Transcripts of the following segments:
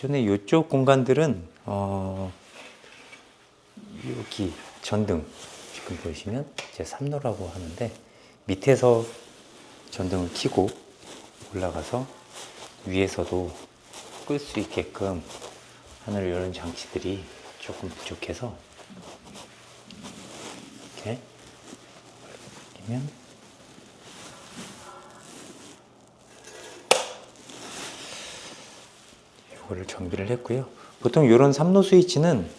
기존에 이쪽 공간들은 여기 전등 지금 보시면 이제 3로라고 하는데 밑에서 전등을 켜고 올라가서 위에서도 끌 수 있게끔 하늘 이런 장치들이 조금 부족해서 이렇게 끼면 이거를 정비를 했고요. 보통 이런 3로 스위치는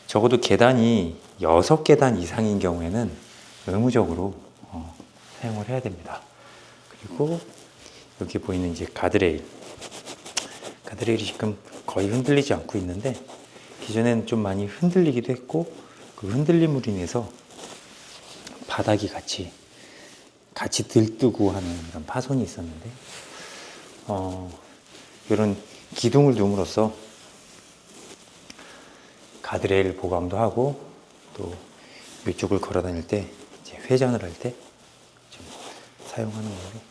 적어도 계단이 6계단 이상인 경우에는 의무적으로 사용을 해야 됩니다. 그리고 여기 보이는 이제 가드레일이 지금 거의 흔들리지 않고 있는데 기존에는 좀 많이 흔들리기도 했고 그 흔들림으로 인해서 바닥이 같이 들뜨고 하는 이런 파손이 있었는데 이런 기둥을 둠으로써 가드레일 보강도 하고 또 이쪽을 걸어 다닐 때 이제 회전을 할 때 좀 사용하는 걸로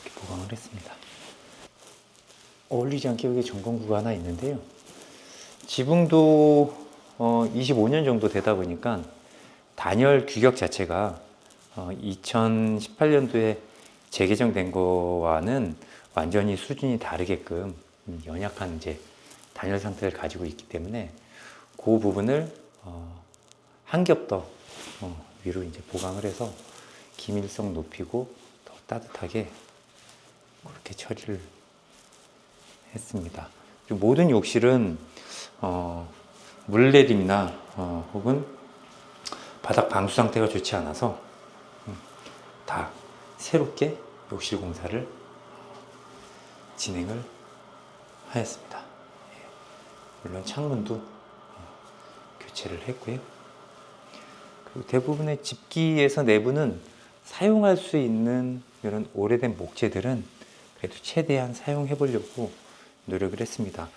이렇게 보강을 했습니다. 어울리지 않게 여기 점검구가 하나 있는데요. 지붕도 25년 정도 되다 보니까 단열 규격 자체가 2018년도에 재개정된 거와는 완전히 수준이 다르게끔 연약한 이제 단열 상태를 가지고 있기 때문에 그 부분을 한 겹 더 위로 이제 보강을 해서 기밀성 높이고 더 따뜻하게 그렇게 처리를 했습니다. 그리고 모든 욕실은 물내림이나 혹은 바닥 방수 상태가 좋지 않아서 다 새롭게 욕실 공사를 진행을 하였습니다. 물론 창문도 교체를 했고요. 그리고 대부분의 집기에서 내부는 사용할 수 있는 이런 오래된 목재들은 그래도 최대한 사용해 보려고 노력을 했습니다.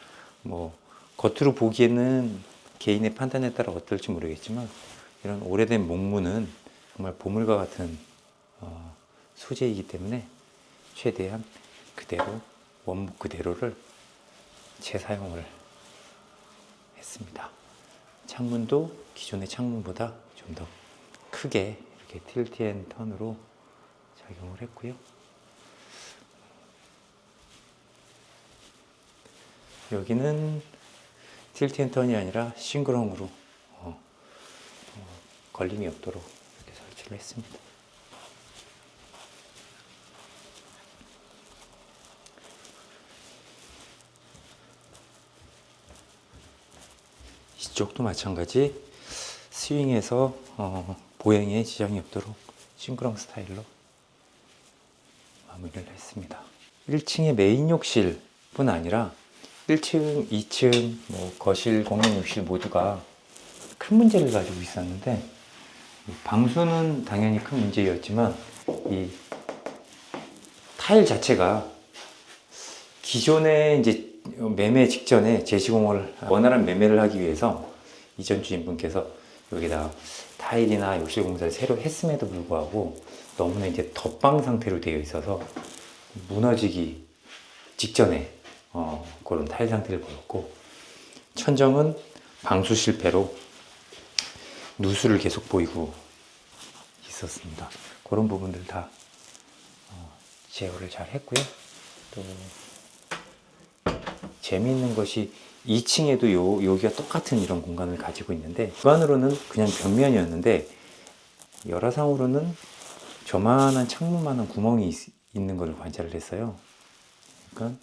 뭐 겉으로 보기에는 개인의 판단에 따라 어떨지 모르겠지만 이런 오래된 목무는 정말 보물과 같은 소재이기 때문에 최대한 그대로 원목 그대로를 재사용을 했습니다. 창문도 기존의 창문보다 좀 더 크게 이렇게 틸트 앤 턴으로 작용을 했고요. 여기는 틸트 앤 턴이 아니라 싱글홈으로 걸림이 없도록 이렇게 설치를 했습니다. 이쪽도 마찬가지 스윙에서 보행에 지장이 없도록 싱글홈 스타일로 마무리를 했습니다. 1층의 메인 욕실뿐 아니라 1층, 2층, 거실, 공용 욕실 모두가 큰 문제를 가지고 있었는데 방수는 당연히 큰 문제였지만 이 타일 자체가 기존에 이제 매매 직전에 재시공을 원활한 매매를 하기 위해서 이전 주인분께서 여기다 타일이나 욕실 공사를 새로 했음에도 불구하고 너무나 이제 덧방 상태로 되어 있어서 무너지기 직전에 그런 타일 상태를 보였고 천정은 방수 실패로 누수를 계속 보이고 있었습니다. 그런 부분들 다 제어를 잘 했고요. 또 재미있는 것이 2층에도 여기가 똑같은 이런 공간을 가지고 있는데 주관으로는 그냥 벽면이었는데 열화상으로는 저만한 창문만한 구멍이 있는 걸 관찰을 했어요. 그러니까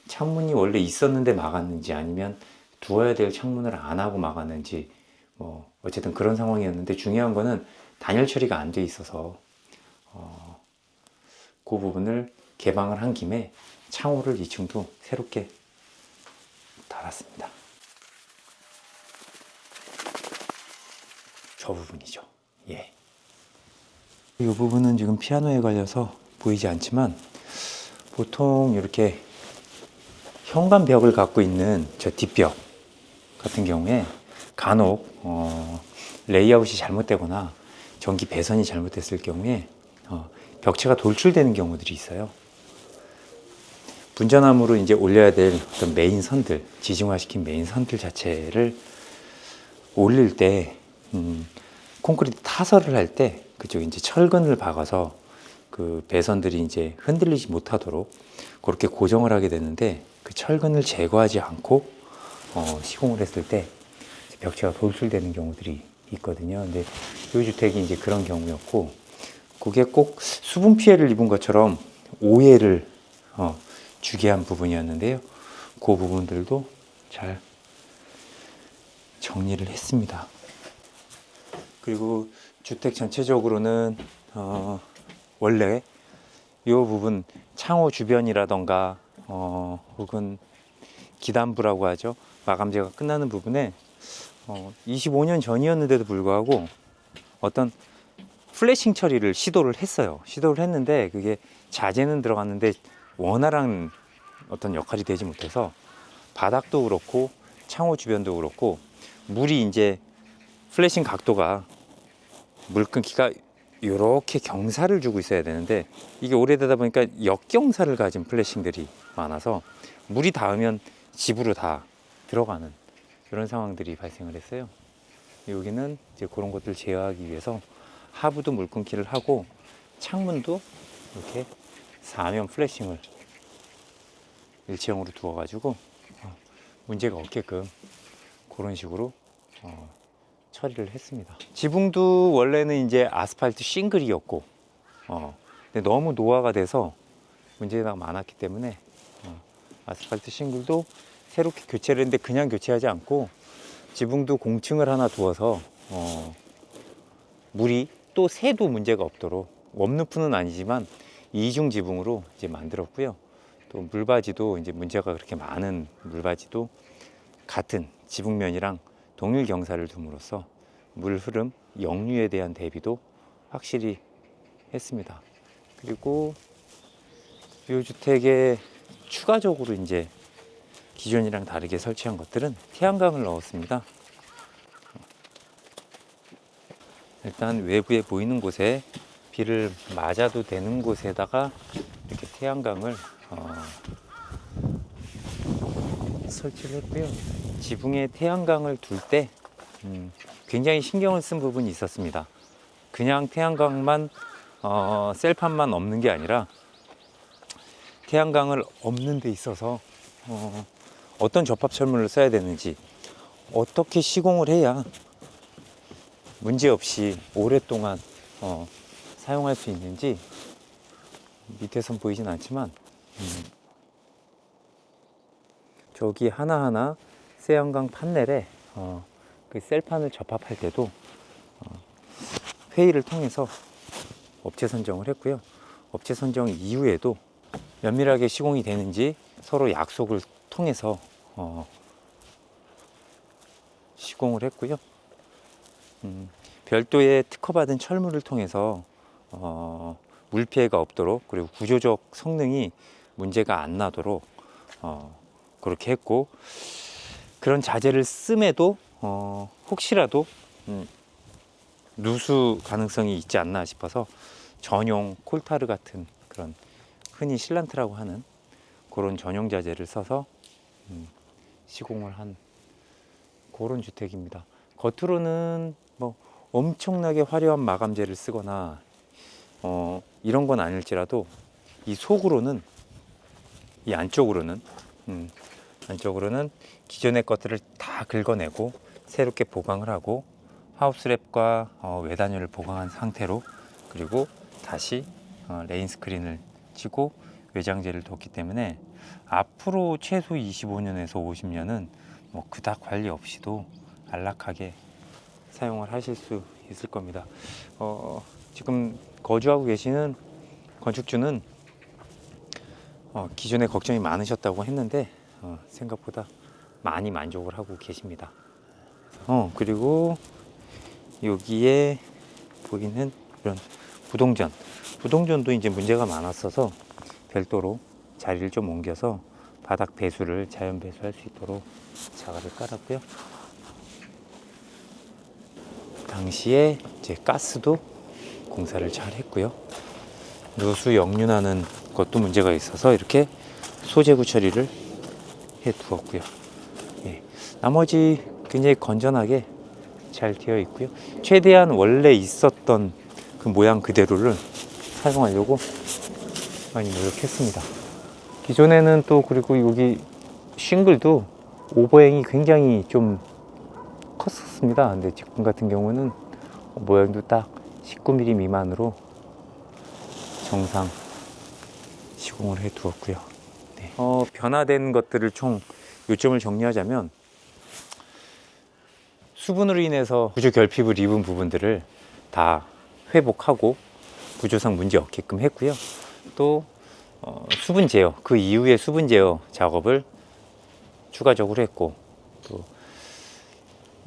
창문이 원래 있었는데 막았는지 아니면 두어야 될 창문을 안 하고 막았는지 어쨌든 그런 상황이었는데 중요한 거는 단열 처리가 안 돼 있어서 그 부분을 개방을 한 김에 창호를 2층도 새롭게 달았습니다. 저 부분이죠. 예. 이 부분은 지금 피아노에 걸려서 보이지 않지만 보통 이렇게 현관벽을 갖고 있는 저 뒷벽 같은 경우에 간혹 레이아웃이 잘못되거나 전기 배선이 잘못됐을 경우에 벽체가 돌출되는 경우들이 있어요. 분전함으로 이제 올려야 될 어떤 메인 선들, 지중화시킨 메인 선들 자체를 올릴 때, 콘크리트 타설을 할 때 그쪽에 이제 철근을 박아서 그 배선들이 이제 흔들리지 못하도록 그렇게 고정을 하게 되는데, 그 철근을 제거하지 않고 시공을 했을 때 벽체가 돌출되는 경우들이 있거든요. 근데 이 주택이 이제 그런 경우였고, 그게 꼭 수분 피해를 입은 것처럼 오해를 주게 한 부분이었는데요. 그 부분들도 잘 정리를 했습니다. 그리고 주택 전체적으로는 원래 이 부분 창호 주변이라던가 혹은 기단부라고 하죠, 마감재가 끝나는 부분에 25년 전이었는데도 불구하고 어떤 플래싱 처리를 시도를 했어요. 시도를 했는데 그게 자재는 들어갔는데 원활한 어떤 역할이 되지 못해서 바닥도 그렇고 창호 주변도 그렇고, 물이 이제 플래싱 각도가 물 끊기가 이렇게 경사를 주고 있어야 되는데, 이게 오래되다 보니까 역경사를 가진 플래싱들이 많아서 물이 닿으면 집으로 다 들어가는 이런 상황들이 발생을 했어요. 여기는 이제 그런 것들을 제어하기 위해서 하부도 물 끊기를 하고, 창문도 이렇게 사면 플래싱을 일체형으로 두어가지고 문제가 없게끔 그런 식으로 처리를 했습니다. 지붕도 원래는 이제 아스팔트 싱글이었고, 근데 너무 노화가 돼서 문제가 많았기 때문에 아스팔트 싱글도 새롭게 교체를 했는데, 그냥 교체하지 않고 지붕도 공층을 하나 두어서 물이 또 새도 문제가 없도록, 웜루프는 아니지만 이중 지붕으로 이제 만들었고요. 또 물바지도 이제 문제가 그렇게 많은 물바지도 같은 지붕면이랑 동일 경사를 둠으로써 물 흐름, 역류에 대한 대비도 확실히 했습니다. 그리고 이 주택에 추가적으로 이제 기존이랑 다르게 설치한 것들은 태양광을 넣었습니다. 일단 외부에 보이는 곳에 비를 맞아도 되는 곳에다가 이렇게 태양광을 설치를 했고요. 지붕에 태양광을 둘 때 굉장히 신경을 쓴 부분이 있었습니다. 그냥 태양광만 셀판만 없는 게 아니라 태양광을 없는 데 있어서 어떤 접합 철문을 써야 되는지, 어떻게 시공을 해야 문제없이 오랫동안 사용할 수 있는지, 밑에선 보이진 않지만 저기 하나하나 태양광 판넬에 그 셀판을 접합할 때도 회의를 통해서 업체 선정을 했고요. 업체 선정 이후에도 면밀하게 시공이 되는지 서로 약속을 통해서 시공을 했고요. 별도의 특허받은 철물을 통해서 물 피해가 없도록, 그리고 구조적 성능이 문제가 안 나도록 그렇게 했고, 그런 자재를 씀에도 혹시라도 누수 가능성이 있지 않나 싶어서 전용 콜타르 같은 그런 흔히 실란트라고 하는 그런 전용 자재를 써서 시공을 한 그런 주택입니다. 겉으로는 뭐 엄청나게 화려한 마감재를 쓰거나 이런 건 아닐지라도 이 속으로는, 이 안쪽으로는 기존의 것들을 다 긁어내고 새롭게 보강을 하고 하우스랩과 외단열을 보강한 상태로, 그리고 다시 레인 스크린을 치고 외장재를 뒀기 때문에 앞으로 최소 25년에서 50년은 뭐 그닥 관리 없이도 안락하게 사용을 하실 수 있을 겁니다. 지금 거주하고 계시는 건축주는 기존에 걱정이 많으셨다고 했는데 생각보다 많이 만족을 하고 계십니다. 그리고 여기에 보이는 이런 부동전도 이제 문제가 많았어서 별도로 자리를 좀 옮겨서 바닥 배수를 자연 배수할 수 있도록 자갈을 깔았고요. 당시에 이제 가스도 공사를 잘 했고요. 누수 역류나는 것도 문제가 있어서 이렇게 소재구 처리를 해 두었고요. 예. 나머지 굉장히 건전하게 잘 되어 있고요. 최대한 원래 있었던 그 모양 그대로를 사용하려고 많이 노력했습니다. 기존에는 또 그리고 여기 싱글도 오버행이 굉장히 좀 컸었습니다. 근데 지금 같은 경우는 모양도 딱 19mm 미만으로 정상 시공을 해 두었고요. 네. 변화된 것들을 총 요점을 정리하자면, 수분으로 인해서 구조 결핍을 입은 부분들을 다 회복하고 구조상 문제 없게끔 했고요. 또 수분 제어, 그 이후에 수분 제어 작업을 추가적으로 했고, 또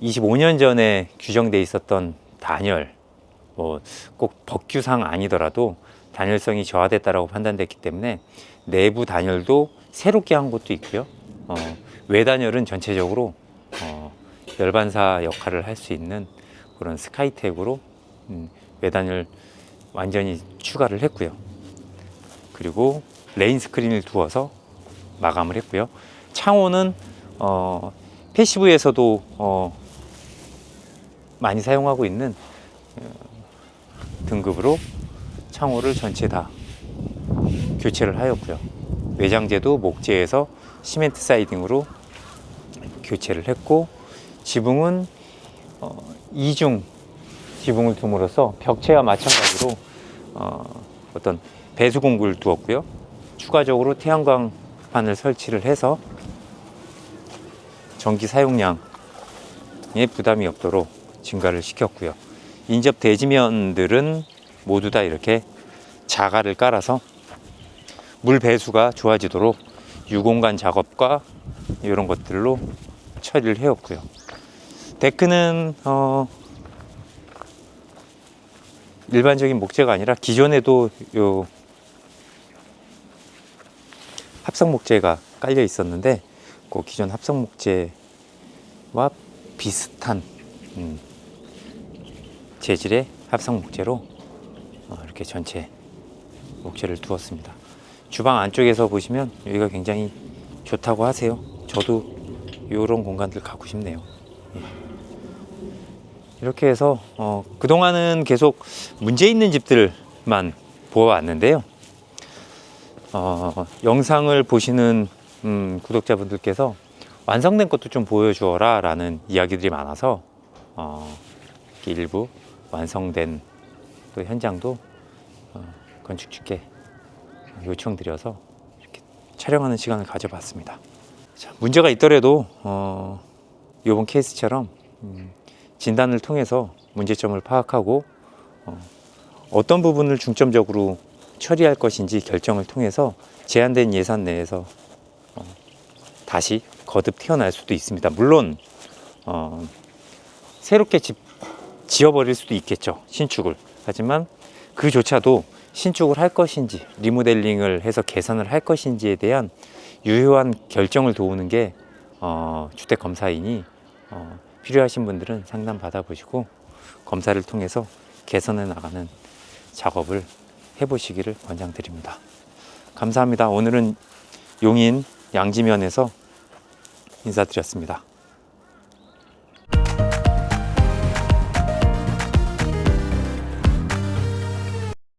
25년 전에 규정돼 있었던 단열, 뭐 꼭 법규상 아니더라도 단열성이 저하됐다라고 판단됐기 때문에 내부 단열도 새롭게 한 것도 있고요. 외단열은 전체적으로 열반사 역할을 할 수 있는 그런 스카이텍으로 외단열 완전히 추가를 했고요. 그리고 레인 스크린을 두어서 마감을 했고요. 창호는 패시브에서도 많이 사용하고 있는 등급으로 창호를 전체 다 교체를 하였고요. 외장재도 목재에서 시멘트 사이딩으로 교체를 했고, 지붕은 이중 지붕을 둠으로써 벽체와 마찬가지로 어떤 배수 공구를 두었고요. 추가적으로 태양광판을 설치를 해서 전기 사용량에 부담이 없도록 증가를 시켰고요. 인접 대지면들은 모두 다 이렇게 자갈을 깔아서 물 배수가 좋아지도록 유공간 작업과 이런 것들로 처리를 해왔고요. 데크는 일반적인 목재가 아니라 기존에도 요 합성 목재가 깔려 있었는데, 그 기존 합성 목재와 비슷한 재질의 합성 목재로 이렇게 전체 목재를 두었습니다. 주방 안쪽에서 보시면 여기가 굉장히 좋다고 하세요. 저도 이런 공간들 갖고 싶네요. 예. 이렇게 해서 그동안은 계속 문제 있는 집들만 보아왔는데요. 영상을 보시는 구독자분들께서 완성된 것도 좀 보여주어라 라는 이야기들이 많아서 일부 완성된 또 현장도 건축주께 요청드려서 이렇게 촬영하는 시간을 가져봤습니다. 자, 문제가 있더라도 이번 케이스처럼 진단을 통해서 문제점을 파악하고 어떤 부분을 중점적으로 처리할 것인지 결정을 통해서 제한된 예산 내에서 다시 거듭 태어날 수도 있습니다. 물론 새롭게 지어버릴 수도 있겠죠, 신축을. 하지만 그조차도 신축을 할 것인지 리모델링을 해서 개선을 할 것인지에 대한 유효한 결정을 도우는 게 주택검사인이 필요하신 분들은 상담 받아보시고 검사를 통해서 개선해 나가는 작업을 해보시기를 권장드립니다. 감사합니다. 오늘은 용인 양지면에서 인사드렸습니다.